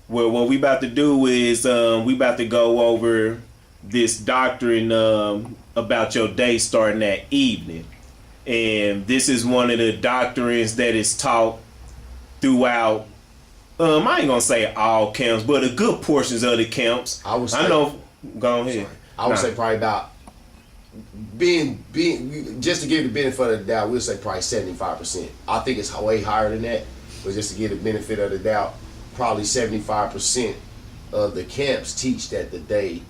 Well, what we about to do is we about to go over this doctrine about your day starting at evening. And this is one of the doctrines that is taught throughout, I ain't gonna say all camps, but a good portions of the camps. I would say, go ahead. I would say probably about being just to give the benefit of the doubt, we'll say probably 75%. I think it's way higher than that, but just to give the benefit of the doubt, probably 75% of the camps teach that the day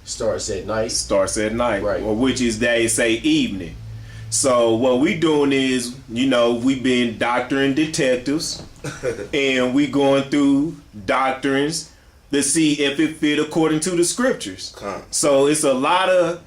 starts at night. Starts at night, right? Or which is they say evening. So what we doing is, we been doctoring detectives, and we going through doctrines to see if it fit according to the scriptures. So it's a lot of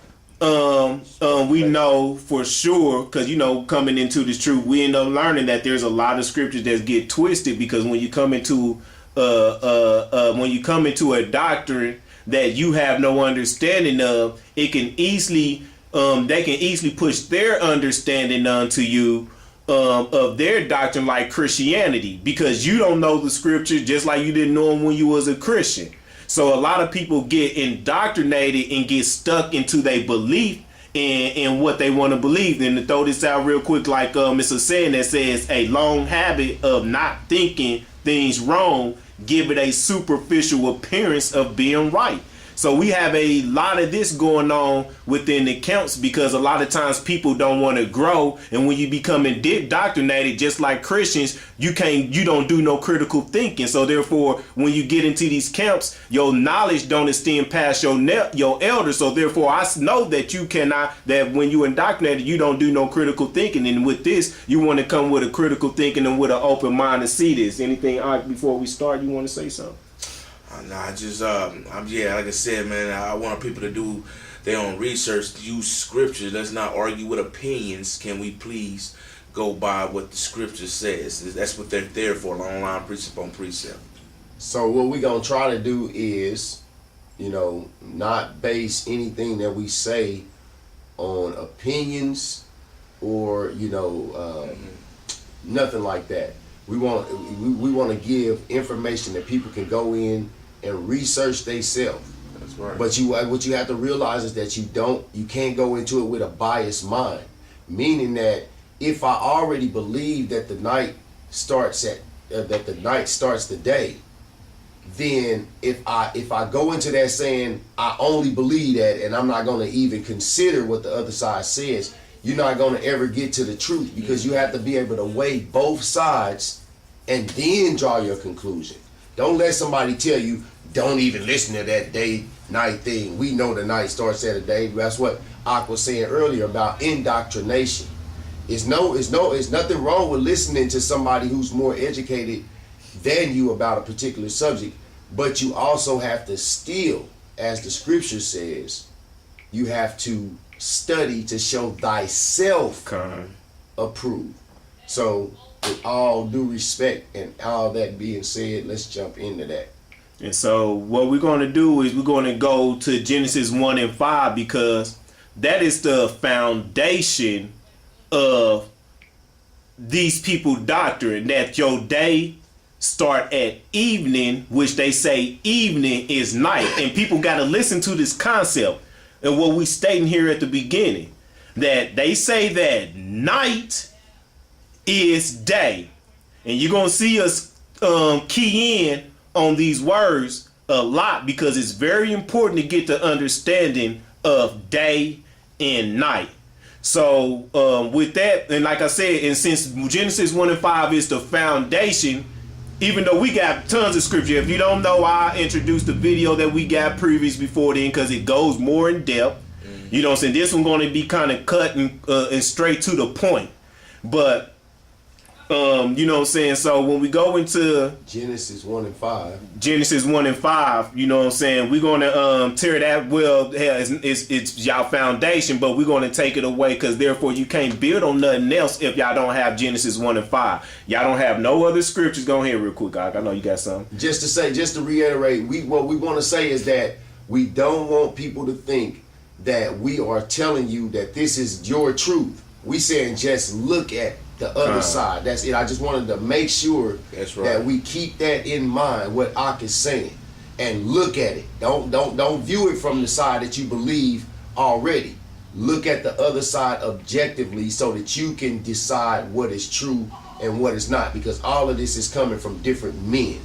we know for sure, because coming into this truth, we end up learning that there's a lot of scriptures that get twisted, because when you come into a doctrine that you have no understanding of, it can easily they can easily push their understanding onto you of their doctrine, like Christianity, because you don't know the scriptures just like you didn't know them when you was a Christian. So a lot of people get indoctrinated and get stuck into their belief in what they want to believe. And to throw this out real quick, like it's a saying that says, a long habit of not thinking things wrong give it a superficial appearance of being right. So we have a lot of this going on within the camps, because a lot of times people don't want to grow, and when you become indoctrinated, just like Christians, you don't do no critical thinking. So therefore, when you get into these camps, your knowledge don't extend past your elders. So therefore, I know that that when you indoctrinated, you don't do no critical thinking. And with this, you want to come with a critical thinking and with an open mind to see this. Anything before we start, you want to say something? Nah, just like I said, man, I want people to do their own research, use scripture. Let's not argue with opinions. Can we please go by what the scripture says? That's what they're there for, long line, precept on precept. So what we're gonna try to do is, not base anything that we say on opinions or nothing like that. We want to give information that people can go in and research themselves. That's right. But what you have to realize is that you can't go into it with a biased mind. Meaning that if I already believe that the night starts the day, then if I go into that saying I only believe that, and I'm not going to even consider what the other side says, you're not going to ever get to the truth, because you have to be able to weigh both sides and then draw your conclusion. Don't let somebody tell you, don't even listen to that day-night thing. We know the night starts at a day. That's what Ak was saying earlier about indoctrination. It's nothing wrong with listening to somebody who's more educated than you about a particular subject, but you also have to still, as the scripture says, you have to study to show thyself approved. So with all due respect and all that being said, let's jump into that. And so what we're going to do is we're going to go to Genesis 1 and 5, because that is the foundation of these people doctrine, that your day start at evening, which they say evening is night. And people got to listen to this concept and what we stating here at the beginning, that they say that night is day. And you're going to see us key in on these words a lot, because it's very important to get the understanding of day and night. So with that, and like I said, and since Genesis 1 and 5 is the foundation, even though we got tons of scripture, if you don't know, I introduced the video that we got previous before then because it goes more in depth. You know what I'm saying? This one's going to be kind of cut and straight to the point. But, you know what I'm saying? So when we go into Genesis 1 and 5. Genesis 1 and 5, you know what I'm saying? We're going to tear that, well, it's y'all foundation, but we're going to take it away because therefore you can't build on nothing else if y'all don't have Genesis 1 and 5. Y'all don't have no other scriptures. Go ahead real quick, I know you got something. Just to reiterate, what we want to say is that we don't want people to think that we are telling you that this is your truth. We saying just look at the other side. That's it. I just wanted to make sure that we keep that in mind, what Ak is saying, and look at it. Don't view it from the side that you believe already. Look at the other side objectively so that you can decide what is true and what is not, because all of this is coming from different men.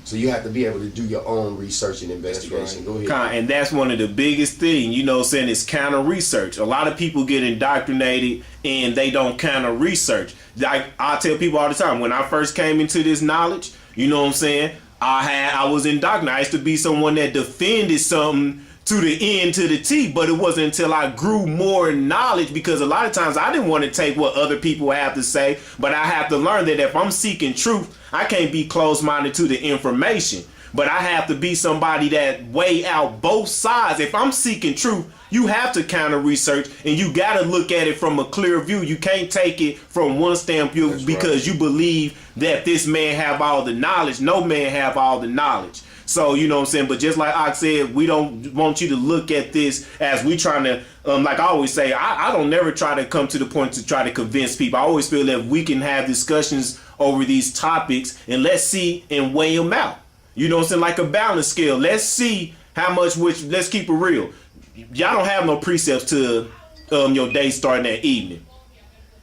So you have to be able to do your own research and investigation. Go ahead. And that's one of the biggest things, you know what I'm saying, is counter research. A lot of people get indoctrinated and they don't counter research. Like I tell people all the time, when I first came into this knowledge, you know what I'm saying, I was indoctrinated. I used to be someone that defended something to the end, to the T, but it wasn't until I grew more in knowledge, because a lot of times I didn't want to take what other people have to say, but I have to learn that if I'm seeking truth, I can't be closed-minded to the information, but I have to be somebody that weigh out both sides. If I'm seeking truth, you have to counter research and you got to look at it from a clear view. You can't take it from one standpoint because you believe that this man have all the knowledge. No man have all the knowledge. So, you know what I'm saying? But just like I said, we don't want you to look at this as we trying to, like I always say, I don't never try to come to the point to try to convince people. I always feel that we can have discussions over these topics and let's see and weigh them out. You know what I'm saying? Like a balance scale. Let's see how much, let's keep it real. Y'all don't have no precepts to your day starting that evening.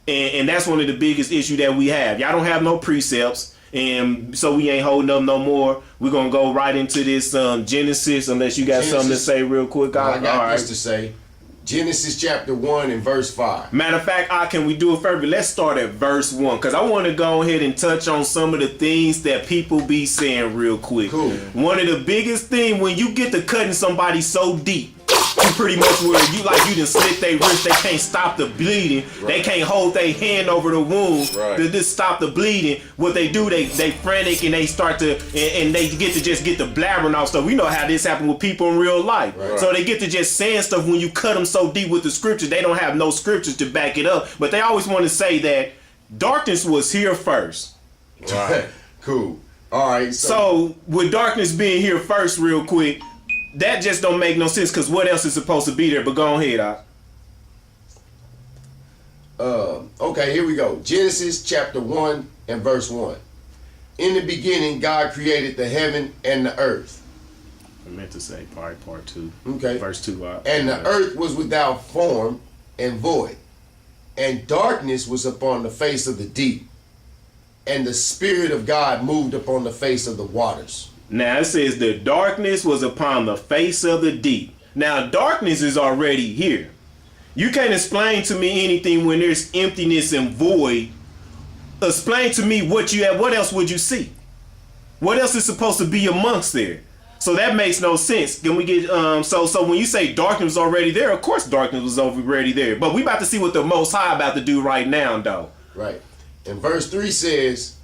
And that's one of the biggest issues that we have. Y'all don't have no precepts. And so we ain't holding up no more. We're going to go right into this Genesis, unless you got something to say real quick. I got this to say. Genesis chapter 1 and verse 5. Matter of fact, can we do it further? Let's start at verse 1, because I want to go ahead and touch on some of the things that people be saying real quick. Cool. One of the biggest things, when you get to cutting somebody so deep, you pretty much where you done slit their wrist, they can't stop the bleeding. Right. They can't hold their hand over the wound to just stop the bleeding. What they do, they frantic and they start to, and they get the blabbering off stuff. We know how this happened with people in real life. Right. So they get to just saying stuff when you cut them so deep with the scriptures. They don't have no scriptures to back it up. But they always want to say that darkness was here first. Right. Cool. All right. So with darkness being here first real quick, that just don't make no sense, because what else is supposed to be there? But go ahead, okay, here we go. Genesis chapter 1 and verse 1. In the beginning, God created the heaven and the earth. I meant to say part 2. Okay. Verse 2. And the earth was without form and void, and darkness was upon the face of the deep, and the Spirit of God moved upon the face of the waters. Now it says the darkness was upon the face of the deep. Now darkness is already here. You can't explain to me anything when there's emptiness and void. Explain to me what you have. What else would you see? What else is supposed to be amongst there? So that makes no sense. Can we get so when you say darkness was already there, of course darkness was already there. But we about to see what the Most High about to do right now, though. Right. And verse 3 says,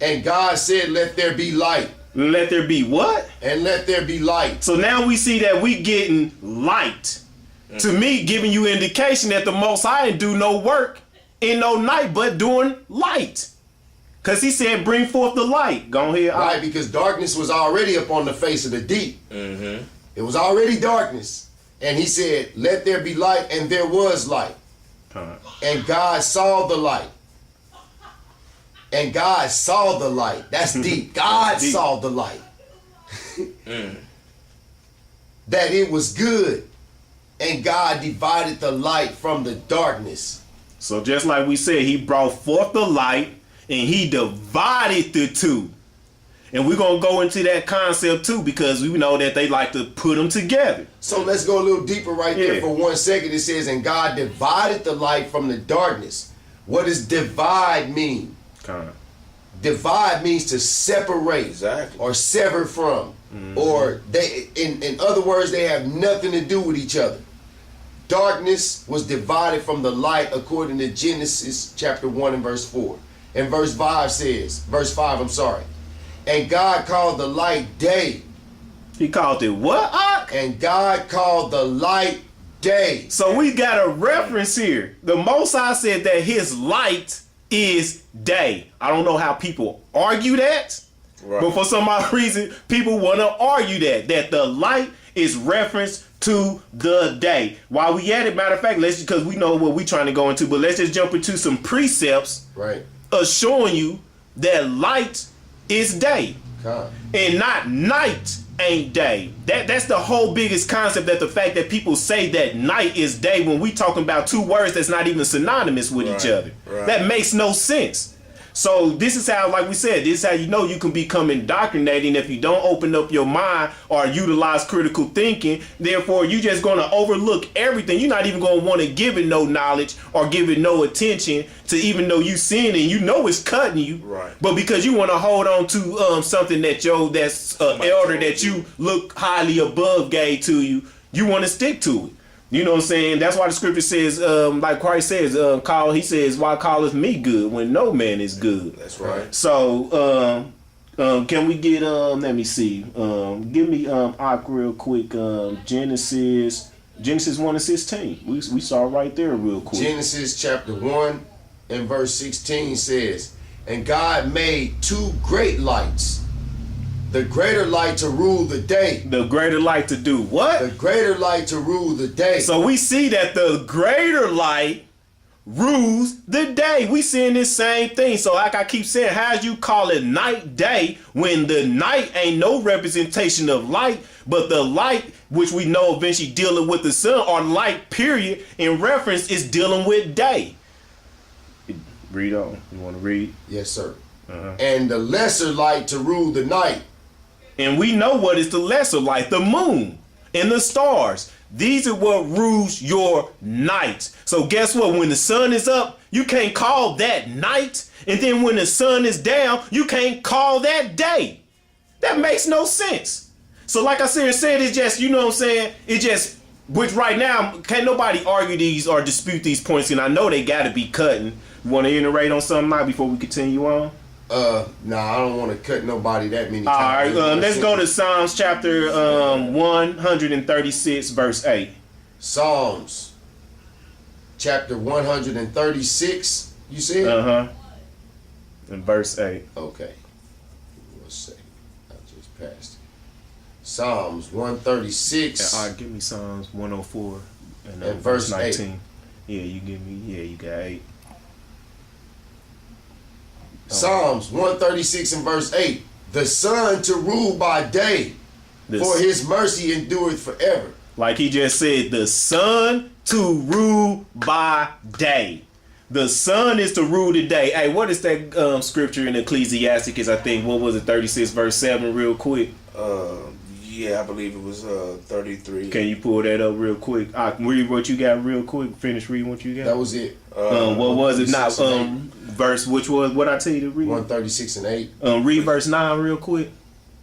and God said, let there be light. Let there be what? And let there be light. So now we see that we getting light. To me, giving you indication that the Most High didn't do no work in no night, but doing light. Because he said, bring forth the light. Go ahead. Right, because darkness was already upon the face of the deep. Mm-hmm. It was already darkness. And he said, let there be light, and there was light. And God saw the light. And God saw the light. That's deep. God deep. Saw the light. That it was good. And God divided the light from the darkness. So just like we said, he brought forth the light and he divided the two. And we're going to go into that concept too, because we know that they like to put them together. So let's go a little deeper right there for 1 second. It says, and God divided the light from the darkness. What does divide mean? Divide means to separate Exactly. or sever from. Or they in other words, they have nothing to do with each other. Darkness was divided from the light according to Genesis chapter 1 and verse 4. And verse 5, I'm sorry. And God called the light day. He called it what? Ak? And God called the light day. So we got a reference here. The Most High said that his light is day. I don't know how people argue that, Right. but for some odd reason, people want to argue that the light is reference to the day. While we at it, matter of fact, let's, because we know what we trying to go into, but let's just jump into some precepts Right. showing you that light is day God. and not night ain't day. That's the whole biggest concept, that the fact that people say that night is day when we talking about two words that's not even synonymous with each Right, other. right. That makes no sense. So this is how, like we said, this is how you know you can become indoctrinating if you don't open up your mind or utilize critical thinking. Therefore, you just going to overlook everything. You're not even going to want to give it no knowledge or give it no attention to, even though you seeing it and you know it's cutting you. Right. But because you want to hold on to something that that's elder that you look highly above gave to you, you want to stick to it. You know what I'm saying? That's why the scripture says, like Christ says, he says, why calleth me good when no man is good? That's right. So, can we get, let me see, give me, Ak real quick, Genesis 1 and 16. We saw it right there real quick. Genesis chapter 1 and verse 16 says, and God made two great lights, the greater light to rule the day. The greater light to do what? The greater light to rule the day. So we see that the greater light rules the day. We seeing this same thing. So like I keep saying, how'd you call it night day when the night ain't no representation of light, but the light, which we know eventually dealing with the sun, or light period in reference, is dealing with day. Read on. You want to read? Yes, sir. And the lesser light to rule the night. And we know what is the lesser light, the moon and the stars. These are what rules your night. So guess what? When the sun is up, you can't call that night. And then when the sun is down, you can't call that day. That makes no sense. So like I said, it's just, you know what I'm saying? It just, which right now, can't nobody argue these or dispute these points. And I know they got to be cutting. You want to iterate on something now before we continue on? Nah, I don't want to cut nobody that many All times. right, let's go to Psalms chapter 136, verse 8. Psalms chapter 136, you said? And verse 8. Okay. One second. I just passed it. Psalms 136. All right, give me Psalms 104 and verse 19. 8. Yeah, you got 8. Psalms 136 and verse 8. The sun to rule by day, for his mercy endureth forever. Like he just said, the sun to rule by day. The sun is to rule the day. Hey, what is that scripture in Ecclesiasticus? I think, what was it, 36 verse 7 real quick? Yeah, I believe it was 33. Can you pull that up real quick? I can read what you got real quick. Finish reading what you got. That was it. What was it? Not verse, which was what I tell you to read. 136 and 8. Read verse 9 real quick.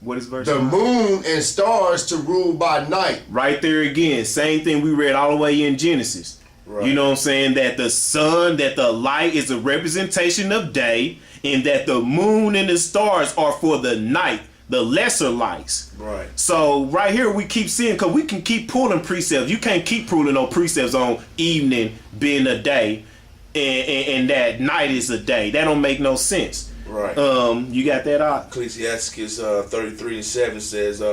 What is verse The 9? moon and stars to rule by night. Right there again. Same thing we read all the way in Genesis. Right. You know what I'm saying? That the sun, that the light is a representation of day, and that the moon and the stars are for the night, the lesser lights. Right. So right here we keep seeing, because we can keep pulling precepts. You can't keep pulling on precepts on evening being a day and that night is a day. That don't make no sense. Right. You got that out? Ecclesiasticus 33 and 7 says,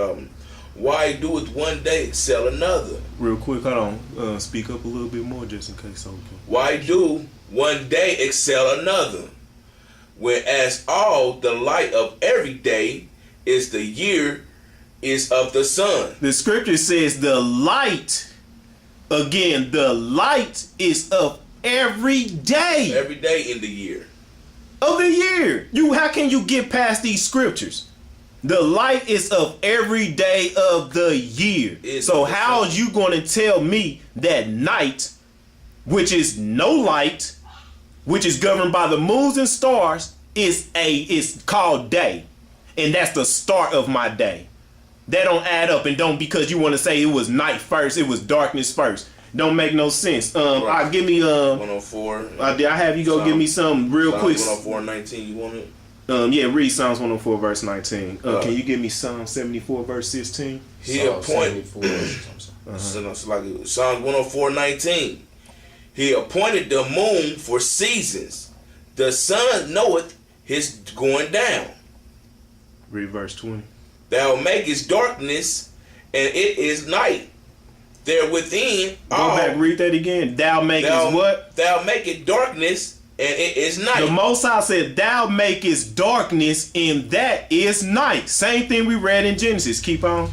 why doeth one day excel another? Real quick, hold on. Speak up a little bit more just in case. Okay. Why do one day excel another? Whereas all the light of every day is the year is of the sun. The scripture says the light, again, the light is of every day. Every day in the year. Of the year. How can you get past these scriptures? The light is of every day of the year. So how are you going to tell me that night, which is no light, which is governed by the moons and stars, it's called day, and that's the start of my day. That don't add up, and don't because you want to say it was night first, it was darkness first. Don't make no sense. Right. Give me 104. I have you go give me some real quick. 104:19. You want it? Yeah, read Psalms 104 verse 19. Can you give me Psalm 74 verse 16? He appointed. So like Psalms 104:19. He appointed the moon for seasons. The sun knoweth his going down. Read verse 20. Thou makest darkness, and it is night. There within Go back, read that again. Thou makest what? Thou makest darkness, and it is night. The Most High said, thou makest darkness, and that is night. Same thing we read in Genesis. Keep on.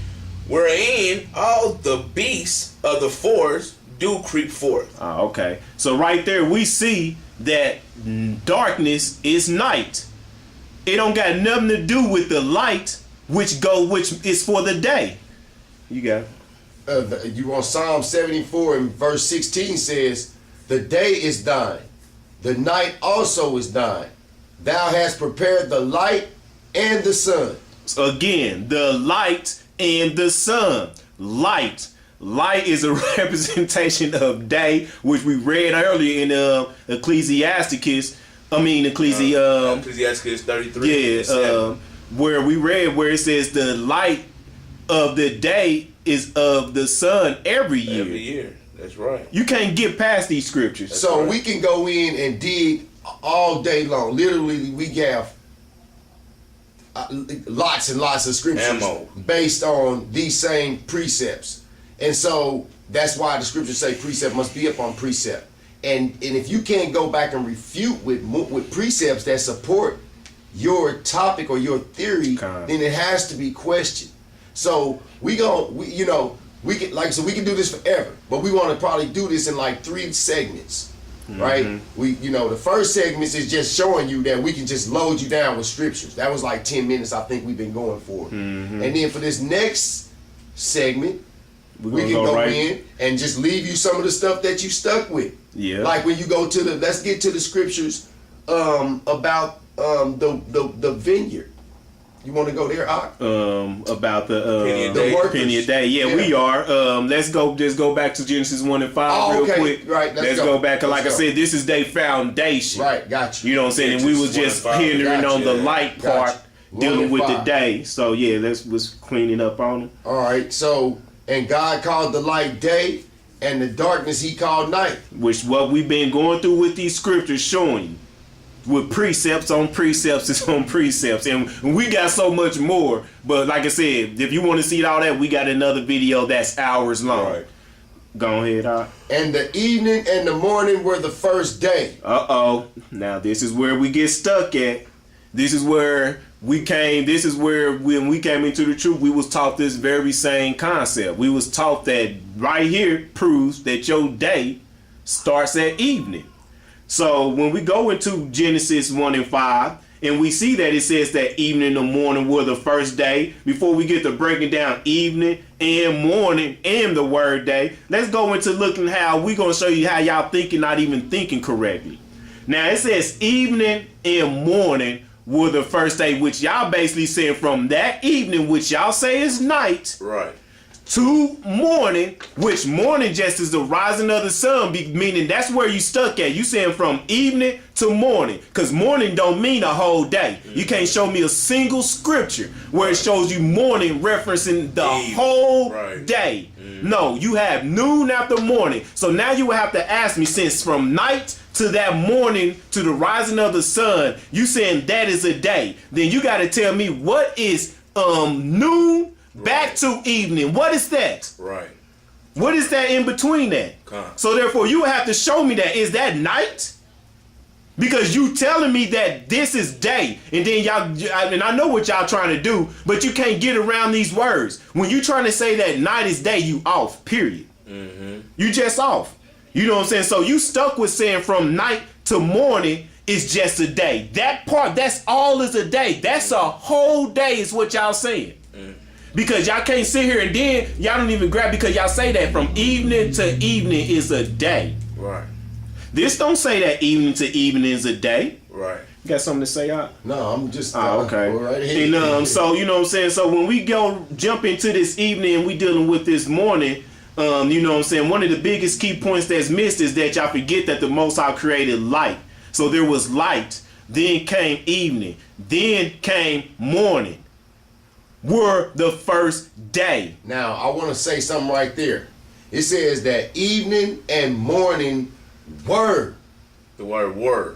Wherein all the beasts of the forest do creep forth. Okay. So right there we see that darkness is night. It don't got nothing to do with the light, which is for the day. You got it. You on Psalm 74 and verse 16 says, the day is thine, the night also is thine. Thou hast prepared the light and the sun. So again, the light and the sun. Light is a representation of day, which we read earlier in Ecclesiasticus 33. Yeah, where we read where it says the light of the day is of the sun every year. Every year. That's right. You can't get past these scriptures. So we can go in and dig all day long. Literally, we have lots and lots of scriptures based on these same precepts. And so that's why the scriptures say precept must be upon precept. And if you can't go back and refute with precepts that support your topic or your theory, then it has to be questioned. So we can do this forever, but we want to probably do this in like 3 segments, right? The first segment is just showing you that we can just load you down with scriptures. That was like 10 minutes I think we've been going for. And then for this next segment, we can go in and just leave you some of the stuff that you stuck with. Yeah. Like when you go to let's get to the scriptures about the vineyard. You want to go there, Ak? About the penny a day. Yeah, we are. Let's go back to Genesis 1 and 5 real quick. Right. Let's go back. Like I said, this is their foundation. Right, got you. You know what I'm saying? And we was just hindering on the light part, dealing with the day. So yeah, was cleaning up on them. All right. So, and God called the light day, and the darkness he called night. Which what we've been going through with these scriptures showing you. With precepts on precepts is on precepts, and we got so much more. But like I said, if you want to see all that, we got another video that's hours long. Right. Go ahead, Ak. And the evening and the morning were the first day. Now this is where we get stuck at. This is where we came. This is where when we came into the truth, we was taught this very same concept. We was taught that right here proves that your day starts at evening. So when we go into Genesis 1 and 5, and we see that it says that evening and morning were the first day, before we get to breaking down evening and morning and the word day, let's go into looking how we're going to show you how y'all thinking, not even thinking correctly. Now it says evening and morning were the first day, which y'all basically saying from that evening, which y'all say is night. Right. To morning, which morning just is the rising of the sun, meaning that's where you stuck at. You saying from evening to morning, because morning don't mean a whole day. You can't show me a single scripture where it shows you morning referencing the whole day. No, you have noon after morning. So now you would have to ask me, since from night to that morning to the rising of the sun, you saying that is a day, then you got to tell me what is noon back to evening. What is that? Right. What is that in between that? So therefore you have to show me that. Is that night? Because you telling me that this is day, and then y'all, and I know what y'all trying to do, but you can't get around these words. When you trying to say that night is day, you off, period. You just off. You know what I'm saying? So you stuck with saying from night to morning is just a day. That part, that's all is a day. That's a whole day is what y'all saying. Because y'all can't sit here and then y'all don't even grab, because y'all say that from evening to evening is a day. Right. This don't say that evening to evening is a day. Right. You got something to say, Art? No, I'm just. Okay. Go right ahead. And so you know what I'm saying. So when we jump into this evening, and we dealing with this morning. You know what I'm saying. One of the biggest key points that's missed is that y'all forget that the Most High created light. So there was light. Then came evening. Then came morning. Were the first day. Now I want to say something right there. It says that evening and morning were. The word word.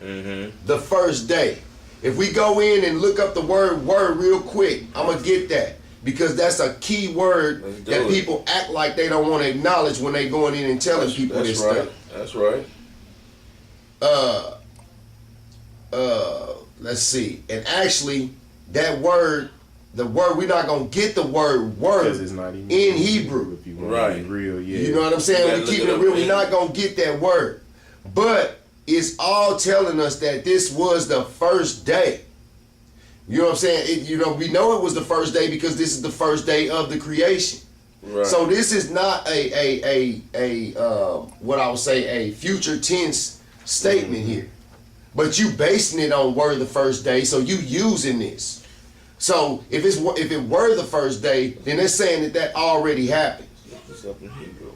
The first day. If we go in and look up the word real quick, I'm going to get that. Because that's a key word that people act like they don't want to acknowledge when they going in and telling people this stuff. That's right. Let's see. And actually, that word, we're not going to get the word Because it's not even in Hebrew. If you want to be real, yeah. You know what I'm saying? We keep it real. We're not going to get that word. But it's all telling us that this was the first day. You know what I'm saying? We know it was the first day because this is the first day of the creation. Right. So this is not what I would say a future tense statement here, but you basing it on were the first day. So you using this. So if it were the first day, then it's saying that already happened. It's up in Hebrew.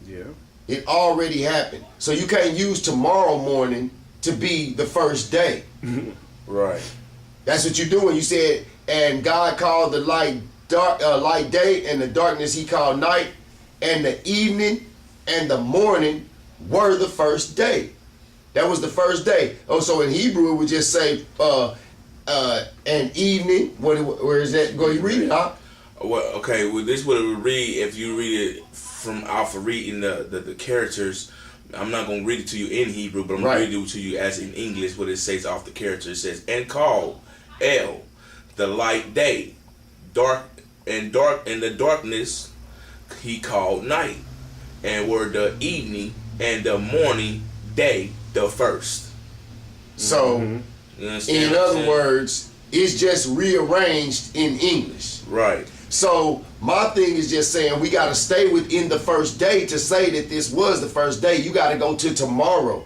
Yeah. It already happened. So you can't use tomorrow morning to be the first day. Right. That's what you're doing. You said, and God called the light day, and the darkness He called night, and the evening and the morning were the first day. That was the first day. Oh, so in Hebrew it would just say, and evening. Where is that? Go, you read it, huh? Well, okay. Well, this is what it would read if you read it from alpha reading the characters. I'm not going to read it to you in Hebrew, but I'm going to read it to you as in English what it says off the character. It says, and called El, the light day, and the darkness He called night, and were the evening and the morning day the first. So, in other words, it's just rearranged in English. Right. So my thing is just saying we got to stay within the first day to say that this was the first day. You got to go to tomorrow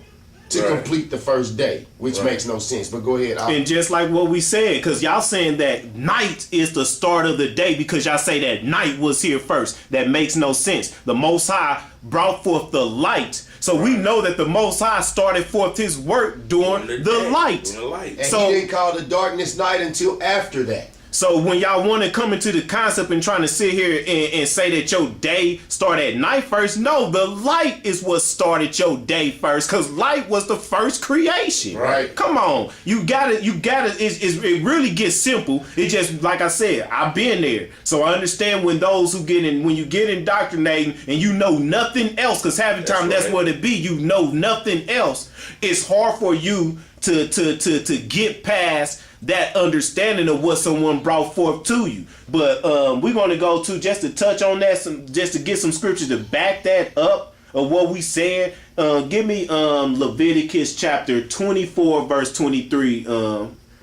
to complete the first day, which makes no sense. But go ahead. And just like what we said, because y'all saying that night is the start of the day because y'all say that night was here first. That makes no sense. The Most High brought forth the light. So we know that the Most High started forth His work during the light. And so He didn't call the darkness night until after that. So when y'all want to come into the concept and trying to sit here and say that your day started at night first, no, the light is what started your day first, because light was the first creation. Right. Come on. You gotta, it really gets simple. It just, like I said, I've been there. So I understand when you get indoctrinating and you know nothing else, because half the time that's what it be, you know nothing else. It's hard for you to get past that understanding of what someone brought forth to you. But we're going to go to, just to touch on that, just to get some scriptures to back that up of what we said. Give me Leviticus chapter 24 verse 23.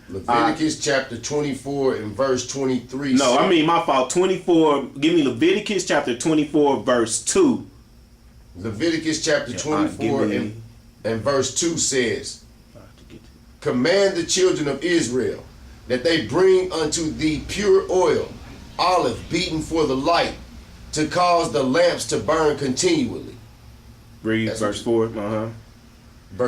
Leviticus chapter 24 and verse 23. No, I mean my fault. 24. Give me Leviticus chapter 24 verse 2. Leviticus chapter 24 and verse 2 says, command the children of Israel that they bring unto thee pure oil, olive beaten for the light, to cause the lamps to burn continually. Read verse 4. Verse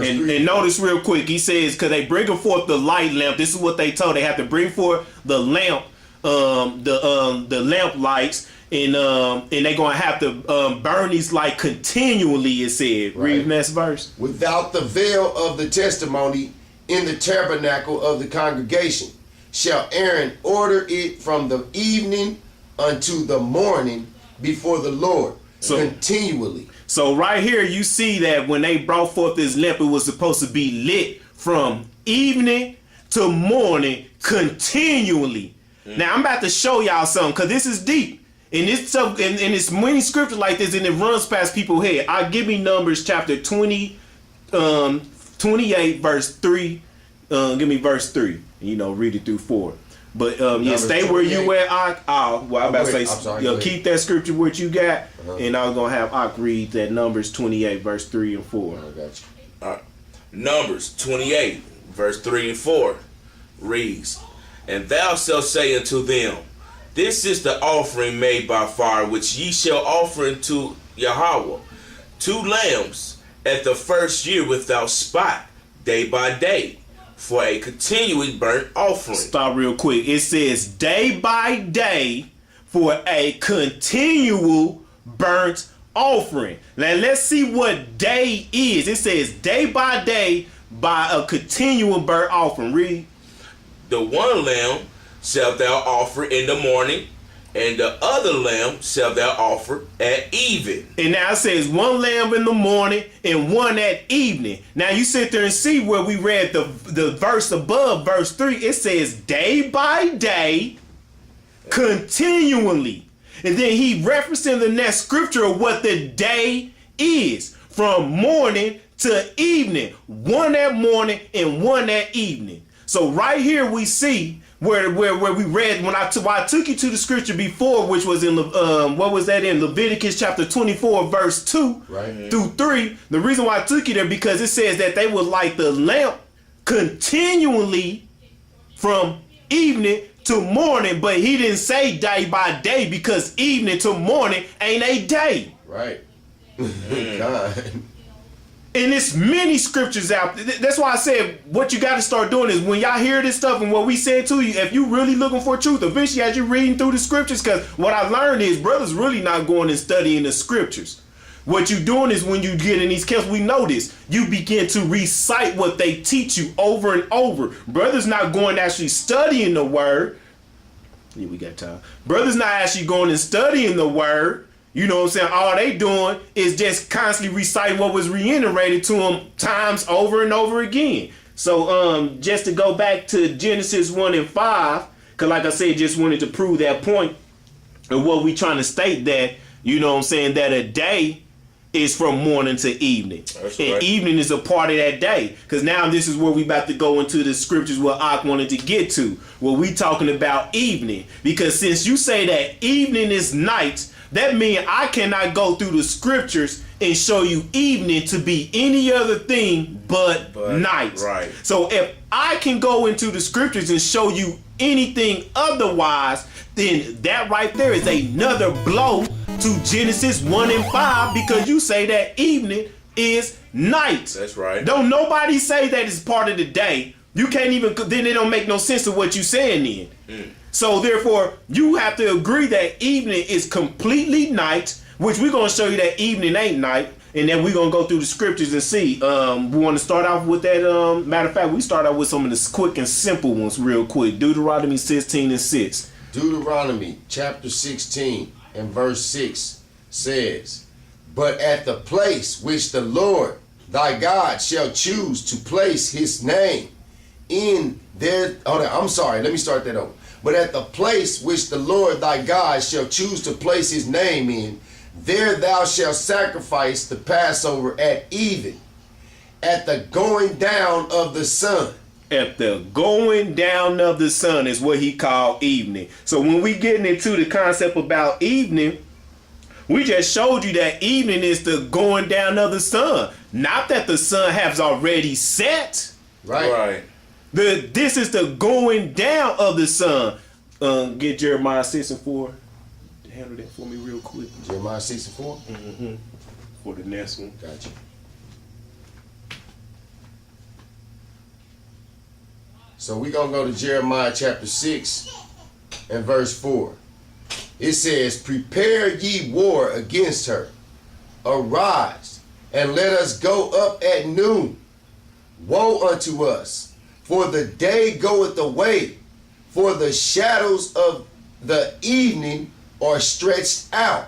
3. And notice real quick, he says, because they bring forth the light lamp. This is what they told. They have to bring forth the lamp, the lamp lights, and they're gonna have to burn these light continually. It said. Read next verse. Without the veil of the testimony, in the tabernacle of the congregation, shall Aaron order it from the evening unto the morning before the Lord, continually. So right here you see that when they brought forth this lamp, it was supposed to be lit from evening to morning continually. Now I'm about to show y'all something, because this is deep. And it's so, and it's many scriptures like this, and it runs past people's head. Give me Numbers chapter 28 verse 3. Give me verse 3. Read it through 4. But stay where you at. I'm about to say, keep that scripture what you got, and I was gonna have Ak read that Numbers 28 verse 3 and 4. I got you. Numbers 28, verse 3 and 4 reads, "And thou shalt say unto them, This is the offering made by fire, which ye shall offer unto Yahweh, 2 lambs at the first year without spot, day by day, for a continuing burnt offering." Stop real quick. It says day by day for a continual burnt offering. Now let's see what day is. It says day by day by a continual burnt offering. Read. "The one lamb shalt thou offer in the morning, and the other lamb shalt thou offer at even." And now it says one lamb in the morning and one at evening. Now you sit there and see where we read the verse above, verse 3. It says day by day, continually. And then he referenced in the next scripture of what the day is. From morning to evening. One at morning and one at evening. So right here we see where we read when I took you to the scripture before, which was in what was that in Leviticus chapter 24 verse 2 through 3. The reason why I took you there because it says that they would light the lamp continually from evening to morning, but he didn't say day by day because evening to morning ain't a day. Right. God. And it's many scriptures out there. That's why I said what you got to start doing is when y'all hear this stuff and what we said to you, if you really looking for truth, eventually as you're reading through the scriptures, because what I learned is brothers really not going and studying the scriptures. What you doing is when you get in these camps, we know this, you begin to recite what they teach you over and over. Brothers not going actually studying the word. Yeah, we got time. Brothers not actually going and studying the word. You know what I'm saying? All they doing is just constantly reciting what was reiterated to them times over and over again. So just to go back to Genesis 1 and 5, because like I said, just wanted to prove that point of what we trying to state that, you know what I'm saying, that a day is from morning to evening. That's and right. Evening is a part of that day. Because now this is where we about to go into the scriptures what Ak wanted to get to. Where we talking about evening. Because since you say that evening is night, that means I cannot go through the scriptures and show you evening to be any other thing but night. Right. So if I can go into the scriptures and show you anything otherwise, then that right there is another blow to Genesis 1 and 5 because you say that evening is night. That's right. Don't nobody say that it's part of the day. You can't even, then it don't make no sense of what you saying then. So therefore, you have to agree that evening is completely night, which we're going to show you that evening ain't night. And then we're going to go through the scriptures and see. We want to start off with that. Matter of fact, we start out with some of the quick and simple ones real quick. Deuteronomy 16 and 6. Deuteronomy chapter 16 and verse 6 says, "But at the place which the Lord thy God shall choose to place his name in there." Let me start that over. "But at the place which the Lord thy God shall choose to place his name in, there thou shalt sacrifice the Passover at even, at the going down of the sun." At the going down of the sun is what he called evening. So when we getting into the concept about evening, we just showed you that evening is the going down of the sun. Not that the sun has already set. Right. This is the going down of the sun. Get Jeremiah 6 and 4. Handle that for me real quick. Jeremiah 6 and 4? For the next one. Gotcha. So we're going to go to Jeremiah chapter 6 and verse 4. It says, "Prepare ye war against her. Arise, and let us go up at noon. Woe unto us, for the day goeth away, for the shadows of the evening are stretched out."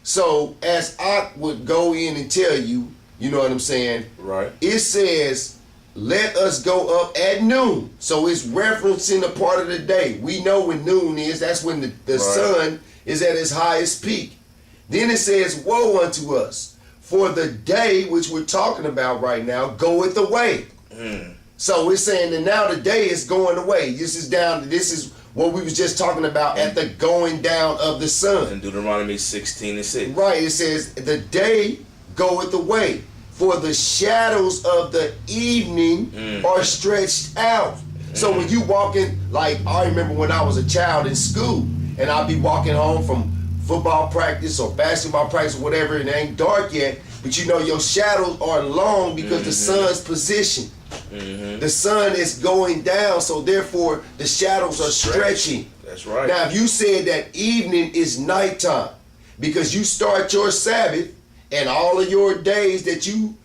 So as I would go in and tell you, you know what I'm saying? Right. It says, "Let us go up at noon." So it's referencing a part of the day. We know when noon is. That's when the sun is at its highest peak. Then it says, "Woe unto us, for the day," which we're talking about right now, "goeth away." So we're saying that now the day is going away. This is what we was just talking about at the going down of the sun. In Deuteronomy 16 and 6. Right, it says, "The day goeth away, for the shadows of the evening are stretched out. So when you walking, like I remember when I was a child in school, and I'd be walking home from football practice or basketball practice or whatever, and it ain't dark yet, but you know your shadows are long because the sun's position. The sun is going down, so therefore the shadows are stretching. That's right. Now if you said that evening is nighttime, because you start your Sabbath and all of your days that you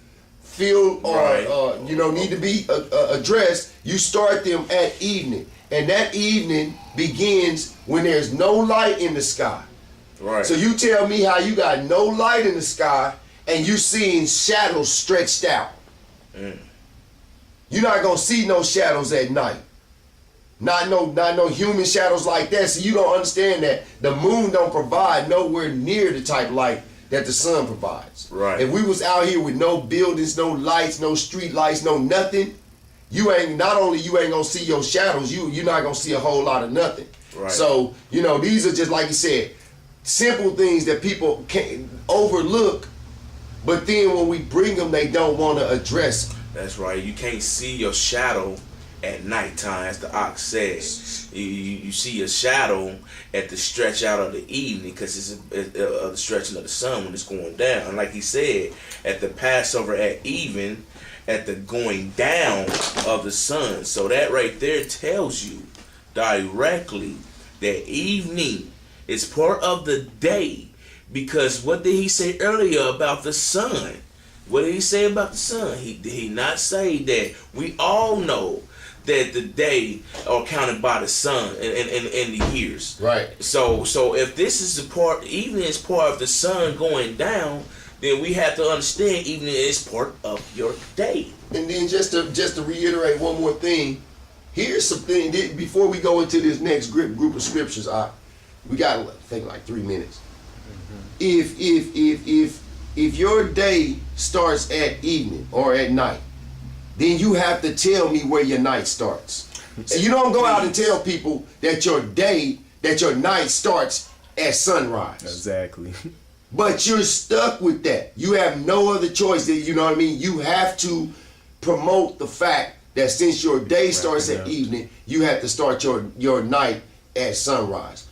feel or need to be addressed, you start them at evening, and that evening begins when there's no light in the sky. Right. So you tell me how you got no light in the sky and you seeing shadows stretched out. You're not gonna see no shadows at night. Not no human shadows like that. So you don't understand that the moon don't provide nowhere near the type of light that the sun provides. Right. If we was out here with no buildings, no lights, no street lights, no nothing, you ain't gonna see your shadows, you're not gonna see a whole lot of nothing. Right. So, these are just, like you said, simple things that people can overlook, but then when we bring them, they don't want to address them. That's right. You can't see your shadow at nighttime, as the ox says. You see a shadow at the stretch out of the evening, because it's the stretching of the sun when it's going down. And like he said, at the Passover at even, at the going down of the sun. So that right there tells you directly that evening is part of the day. Because what did he say earlier about the sun? What did he say about the sun? Did he not say that we all know that the day are counted by the sun and the years? Right. So if this is the part, evening is part of the sun going down, then we have to understand evening is part of your day. And then just to reiterate one more thing, here's something before we go into this next group of scriptures. We got, I think, like 3 minutes. If your day starts at evening or at night, then you have to tell me where your night starts. So you don't go out and tell people that your night starts at sunrise. Exactly. But you're stuck with that. You have no other choice. You know what I mean? You have to promote the fact that since your day starts at evening, you have to start your night at sunrise.